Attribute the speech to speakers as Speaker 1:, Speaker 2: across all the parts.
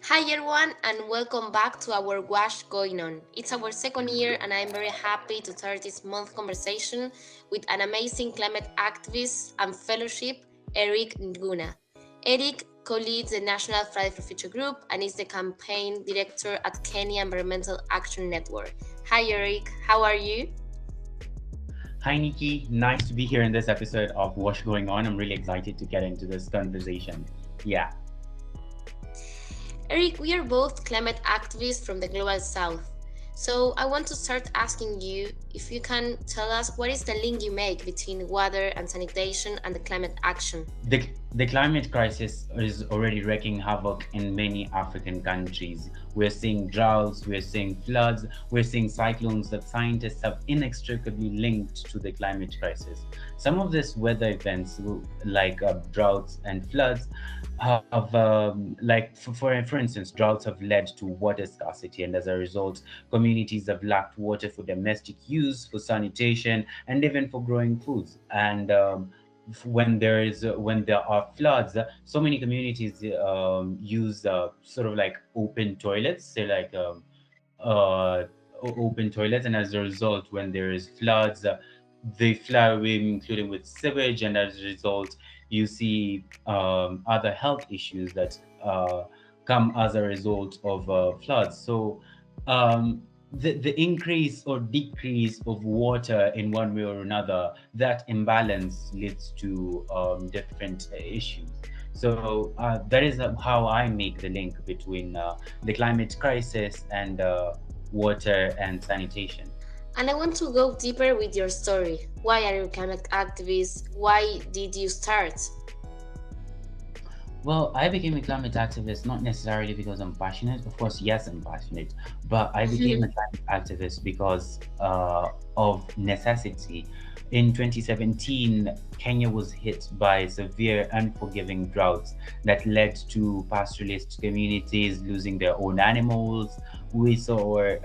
Speaker 1: Hi everyone and welcome back to our Wash Going On. It's our second year and I'm very happy to start this month conversation with an amazing climate activist and fellowship, Eric Njuguna. Eric co-leads the National Friday for Future group and is the campaign director at Kenya Environmental Action Network. Hi Eric, how are you?
Speaker 2: Hi, Nikki. Nice to be here in this episode of What's Going On. I'm really excited to get into this conversation. Yeah.
Speaker 1: Eric, we are both climate activists from the global south. So I want to start asking you if you can tell us what is the link you make between water and sanitation and the climate action.
Speaker 2: The climate crisis is already wreaking havoc in many African countries. We're seeing droughts, we're seeing floods, we're seeing cyclones that scientists have inextricably linked to the climate crisis. Some of these weather events, like droughts and floods, have, for instance, droughts have led to water scarcity, and as a result, communities have lacked water for domestic use, for sanitation, and even for growing foods. And when there are floods, so many communities use sort of like open toilets, say like open toilets, and as a result, when there is floods, they fly away, including with sewage, and as a result, you see other health issues that come as a result of floods. So the increase or decrease of water in one way or another, that imbalance leads to different issues. So that is how I make the link between the climate crisis and water and sanitation.
Speaker 1: And I want to go deeper with your story. Why are you a climate activist? Why did you start?
Speaker 2: Well, I became a climate activist not necessarily because I'm passionate. Of course, yes, I'm passionate, but I became a climate activist because of necessity. In 2017, Kenya was hit by severe, unforgiving droughts that led to pastoralist communities losing their own animals. We saw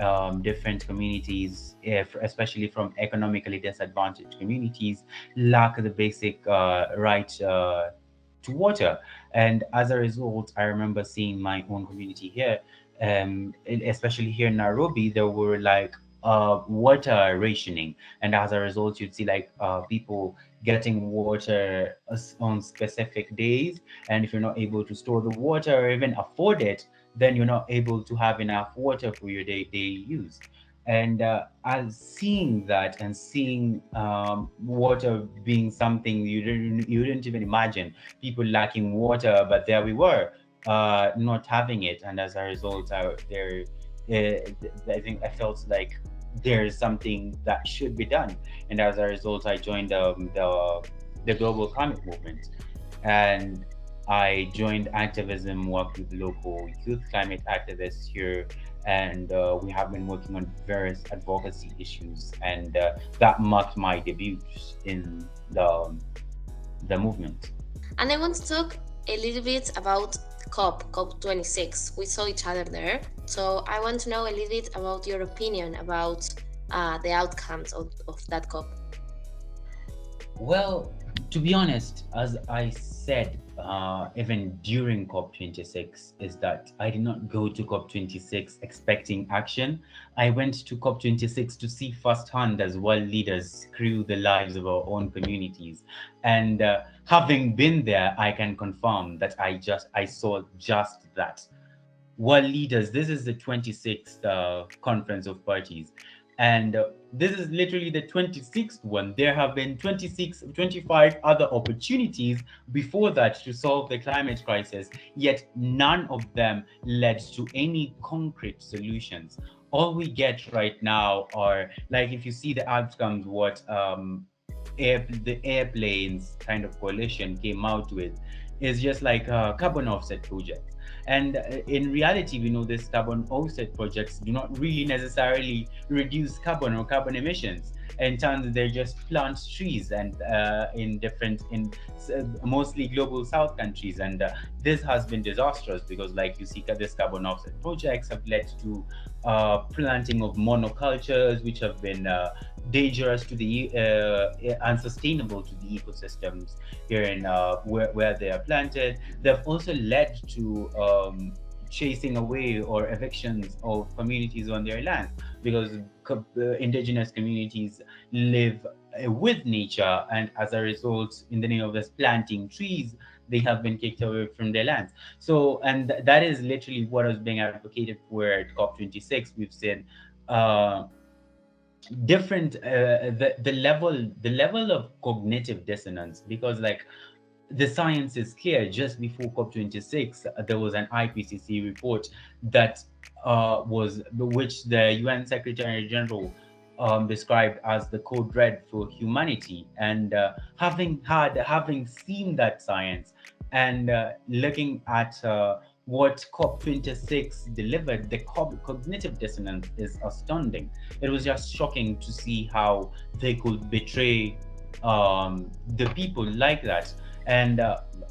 Speaker 2: different communities, especially from economically disadvantaged communities, lack the basic right to water. And as a result, I remember seeing my own community here, especially here in Nairobi, there were like water rationing. And as a result, you'd see like people getting water on specific days. And if you're not able to store the water or even afford it, then you're not able to have enough water for your daily use. And as seeing that and seeing water being something you didn't even imagine, people lacking water, but there we were, not having it, and as a result, I think I felt like there is something that should be done, and as a result, I joined the global climate movement, and I joined activism, worked with local youth climate activists here, and we have been working on various advocacy issues, and that marked my debut in the movement.
Speaker 1: And I want to talk a little bit about COP26. We saw each other there. So I want to know a little bit about your opinion about the outcomes of that COP.
Speaker 2: Well, to be honest, as I said, even during COP26, is that I did not go to COP26 expecting action. I went to COP26 to see firsthand as world leaders screw the lives of our own communities. And having been there, I can confirm that I saw just that. World leaders, this is the 26th conference of parties, and this is literally the 26th one. There have been 26, 25 other opportunities before that to solve the climate crisis, yet none of them led to any concrete solutions. All we get right now are, like, if you see the outcomes, what the airplanes kind of coalition came out with is just like carbon offset projects. And in reality, we know these carbon offset projects do not really necessarily reduce carbon or carbon emissions. In turn, they just plant trees, and in mostly global south countries. And this has been disastrous because, like you see, these carbon offset projects have led to planting of monocultures, which have been dangerous to the unsustainable to the ecosystems here in where they are planted. They've also led chasing away or evictions of communities on their lands, because indigenous communities live with nature, and as a result, in the name of us planting trees, they have been kicked away from their lands. So, and that is literally what is being advocated for at COP26. We've seen uh, different the level of cognitive dissonance, because like the science is clear. Just before COP26, there was an IPCC report that was which the UN Secretary General described as the code red for humanity. And having seen that science, and looking at what COP26 delivered, the cognitive dissonance is astounding. It was just shocking to see how they could betray the people like that. And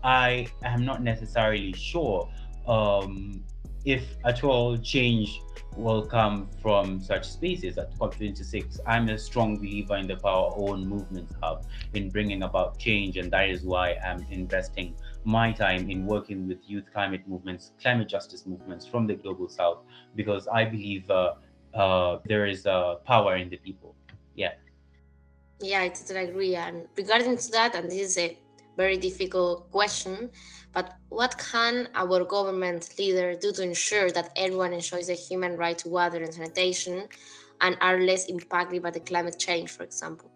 Speaker 2: I am not necessarily sure um, if at all change will come from such spaces at COP26. I'm a strong believer in the power our own movements have in bringing about change, and that is why I'm investing my time in working with youth climate movements, climate justice movements from the global south, because I believe there is power in the people. Yeah.
Speaker 1: Yeah, I totally agree. And regarding to that, and this is a very difficult question, but what can our government leader do to ensure that everyone enjoys the human right to water and sanitation and are less impacted by the climate change, for example,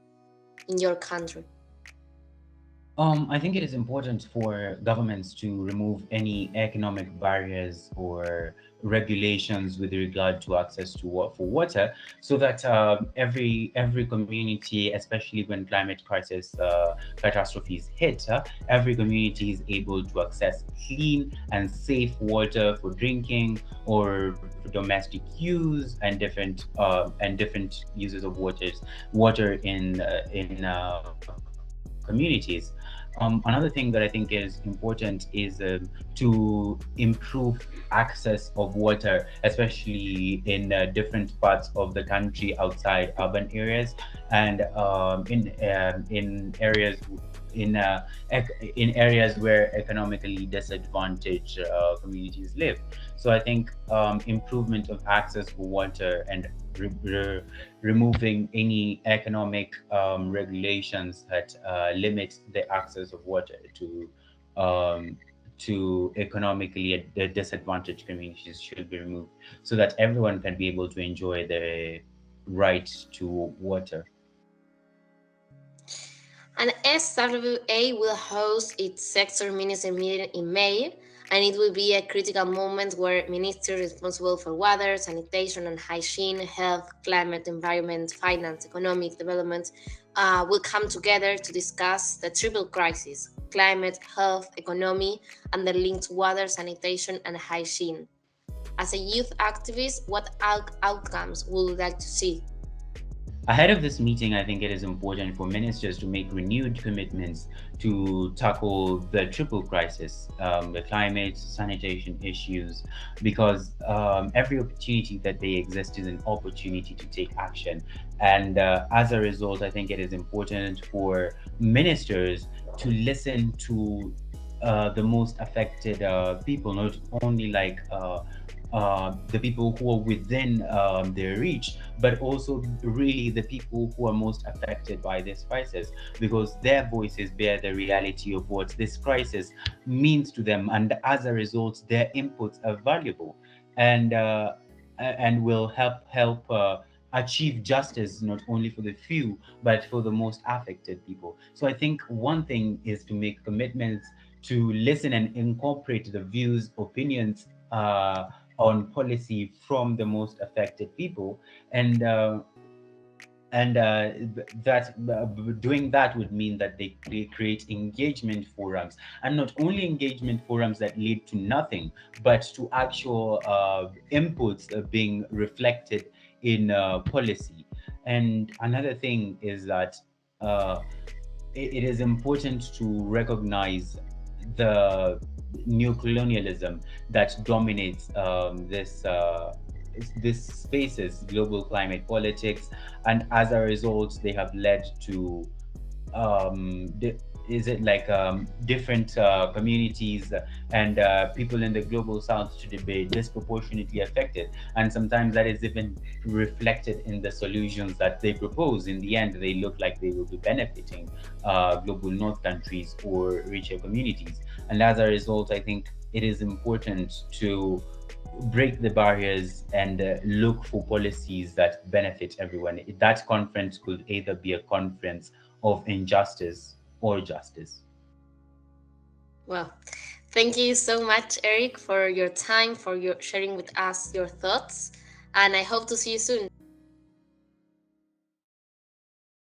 Speaker 1: in your country?
Speaker 2: I think it is important for governments to remove any economic barriers or regulations with regard to access to for water, so that every community, especially when climate crisis catastrophes hit, every community is able to access clean and safe water for drinking or for domestic use, and different uses of water in communities. Another thing that I think is important is to improve access of water, especially in different parts of the country outside urban areas, and in areas in areas where economically disadvantaged communities live. So I think improvement of access for water, and re- re- removing any economic regulations that limit the access of water um, to economically disadvantaged communities should be removed, so that everyone can be able to enjoy the right to water.
Speaker 1: And SWA will host its sector minister meeting in May, and it will be a critical moment where ministers responsible for water, sanitation and hygiene, health, climate, environment, finance, economic development will come together to discuss the triple crisis: climate, health, economy, and the link to water, sanitation, and hygiene. As a youth activist, what outcomes would you like to see?
Speaker 2: Ahead of this meeting, I think it is important for ministers to make renewed commitments to tackle the triple crisis, the climate, sanitation issues, because every opportunity that they exist is an opportunity to take action. And as a result, I think it is important for ministers to listen to the most affected people, not only like the people who are within their reach, but also really the people who are most affected by this crisis, because their voices bear the reality of what this crisis means to them, and as a result, their inputs are valuable, and and will help achieve justice not only for the few but for the most affected people. So I think one thing is to make commitments to listen and incorporate the views, opinions on policy from the most affected people, and doing that would mean that they create engagement forums, and not only engagement forums that lead to nothing, but to actual inputs being reflected in policy. And another thing is that uh, it is important to recognize the neocolonialism that dominates this spaces, global climate politics, and as a result, they have led to um, the, is it like different communities and people in the global south to be disproportionately affected, and sometimes that is even reflected in the solutions that they propose. In the end, they look like they will be benefiting global north countries or richer communities, and as a result, I think it is important to break the barriers and look for policies that benefit everyone. That conference could either be a conference of injustice or justice.
Speaker 1: Well, thank you so much, Eric, for your time, for your sharing with us your thoughts, and I hope to see you soon.